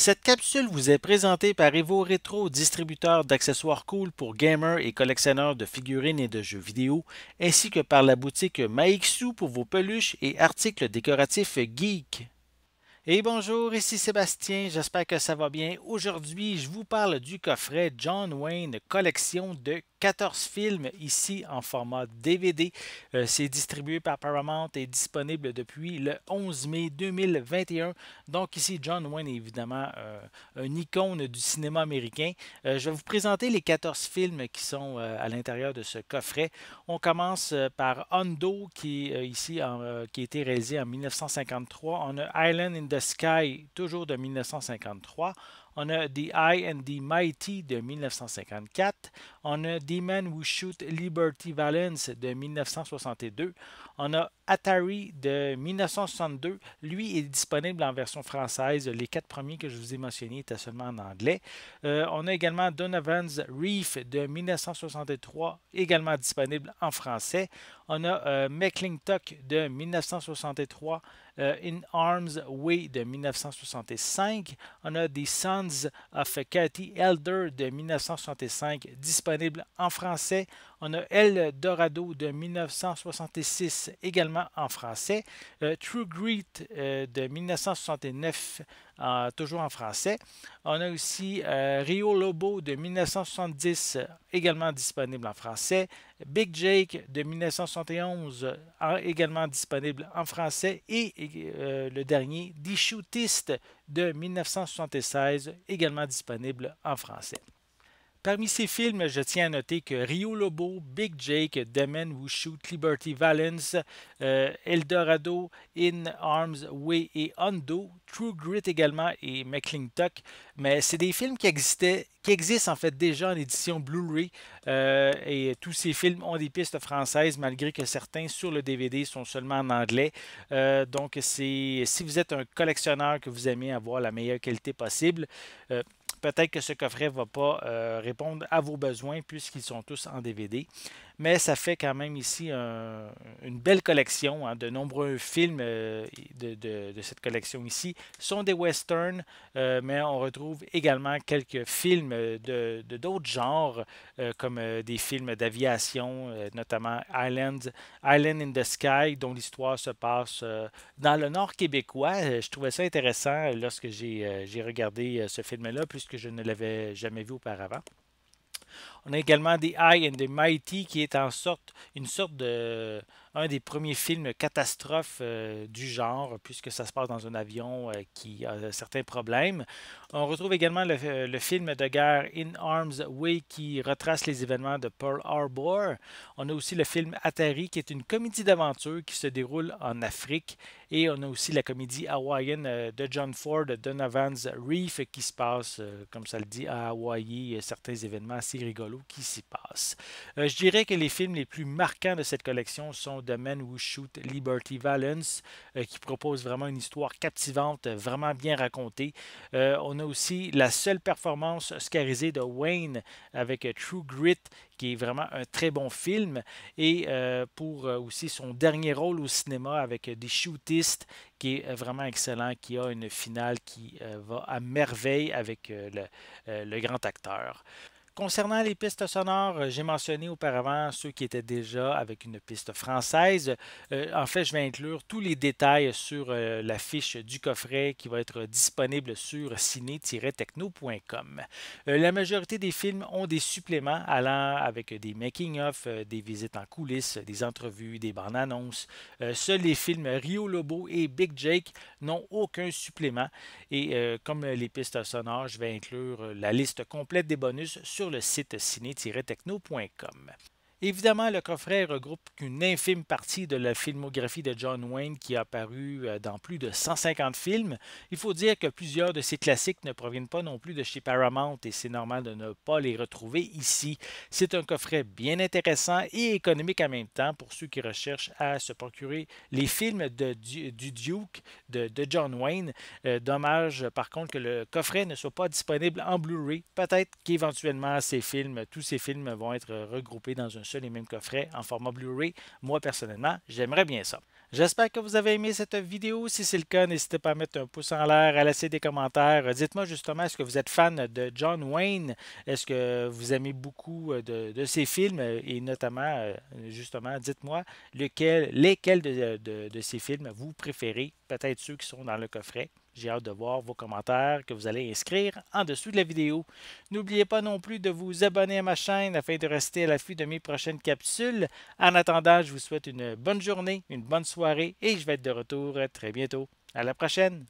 Cette capsule vous est présentée par Evo Retro, distributeur d'accessoires cool pour gamers et collectionneurs de figurines et de jeux vidéo, ainsi que par la boutique Maixu pour vos peluches et articles décoratifs geek. Et bonjour, ici Sébastien, j'espère que ça va bien. Aujourd'hui, je vous parle du coffret John Wayne collection de 14 films ici en format DVD. C'est distribué par Paramount et disponible depuis le 11 mai 2021. Donc ici, John Wayne est évidemment une icône du cinéma américain. Je vais vous présenter les 14 films qui sont à l'intérieur de ce coffret. On commence par Hondo, qui est qui a été réalisé en 1953. On a Island in the Sky, toujours de 1953. On a The High and the Mighty de 1954. On a The Man Who Shoot Liberty Valance de 1962. On a Atari de 1962. Lui est disponible en version française. Les quatre premiers que je vous ai mentionnés étaient seulement en anglais. On a également Donovan's Reef de 1963, également disponible en français. On a McClintock de 1963. In Arms Way de 1965. On a The Sons of Cathy Elder de 1965 disponible en français. On a El Dorado de 1966 également en français. True Grit de 1969 toujours en français. On a aussi Rio Lobo de 1970 également disponible en français. Big Jake de 1971 également disponible en français. Et le dernier, The Shootist de 1976 également disponible en français. Parmi ces films, je tiens à noter que Rio Lobo, Big Jake, The Men Who Shoot Liberty Valance, Eldorado, In Arms Way et Hondo, True Grit également et McClintock, mais c'est des films qui existent en fait déjà en édition Blu-ray et tous ces films ont des pistes françaises malgré que certains sur le DVD sont seulement en anglais. Donc si vous êtes un collectionneur que vous aimez avoir la meilleure qualité possible, peut-être que ce coffret ne va pas répondre à vos besoins puisqu'ils sont tous en DVD. Mais ça fait quand même ici une belle collection. Hein, de nombreux films de cette collection ici sont des westerns, mais on retrouve également quelques films d'autres genres, comme des films d'aviation, notamment Island in the Sky, dont l'histoire se passe dans le nord québécois. Je trouvais ça intéressant lorsque j'ai regardé ce film-là, puisque je ne l'avais jamais vu auparavant. On a également The High and the Mighty, qui est une sorte de un des premiers films catastrophes du genre, puisque ça se passe dans un avion qui a certains problèmes. On retrouve également le film de guerre In Arms Way, qui retrace les événements de Pearl Harbor. On a aussi le film Atari, qui est une comédie d'aventure qui se déroule en Afrique. Et on a aussi la comédie hawaïenne de John Ford, Donovan's Reef, qui se passe, comme ça le dit, à Hawaï. Certains événements assez rigolos qui s'y passent. Je dirais que les films les plus marquants de cette collection sont The Men Who Shoot Liberty Valance, qui propose vraiment une histoire captivante, vraiment bien racontée. On a aussi la seule performance oscarisée de Wayne avec True Grit, qui est vraiment un très bon film, et pour aussi son dernier rôle au cinéma avec The Shootist, qui est vraiment excellent, qui a une finale qui va à merveille avec le grand acteur. Concernant les pistes sonores, j'ai mentionné auparavant ceux qui étaient déjà avec une piste française. En fait, je vais inclure tous les détails sur la fiche du coffret qui va être disponible sur ciné-techno.com. La majorité des films ont des suppléments allant avec des making-of, des visites en coulisses, des entrevues, des bandes annonces. Seuls les films Rio Lobo et Big Jake n'ont aucun supplément. Et comme les pistes sonores, je vais inclure la liste complète des bonus sur le site ciné-techno.com. Évidemment, le coffret regroupe qu'une infime partie de la filmographie de John Wayne qui a apparu dans plus de 150 films. Il faut dire que plusieurs de ces classiques ne proviennent pas non plus de chez Paramount et c'est normal de ne pas les retrouver ici. C'est un coffret bien intéressant et économique en même temps pour ceux qui recherchent à se procurer les films du Duke de John Wayne. Dommage par contre que le coffret ne soit pas disponible en Blu-ray. Peut-être qu'éventuellement tous ces films vont être regroupés dans un seul et même coffret en format Blu-ray. Moi, personnellement, j'aimerais bien ça. J'espère que vous avez aimé cette vidéo. Si c'est le cas, n'hésitez pas à mettre un pouce en l'air, à laisser des commentaires. Dites-moi justement, est-ce que vous êtes fan de John Wayne? Est-ce que vous aimez beaucoup de ses films? Et notamment, justement, dites-moi lesquels de ces films vous préférez, peut-être ceux qui sont dans le coffret. J'ai hâte de voir vos commentaires que vous allez inscrire en dessous de la vidéo. N'oubliez pas non plus de vous abonner à ma chaîne afin de rester à l'affût de mes prochaines capsules. En attendant, je vous souhaite une bonne journée, une bonne soirée et je vais être de retour très bientôt. À la prochaine!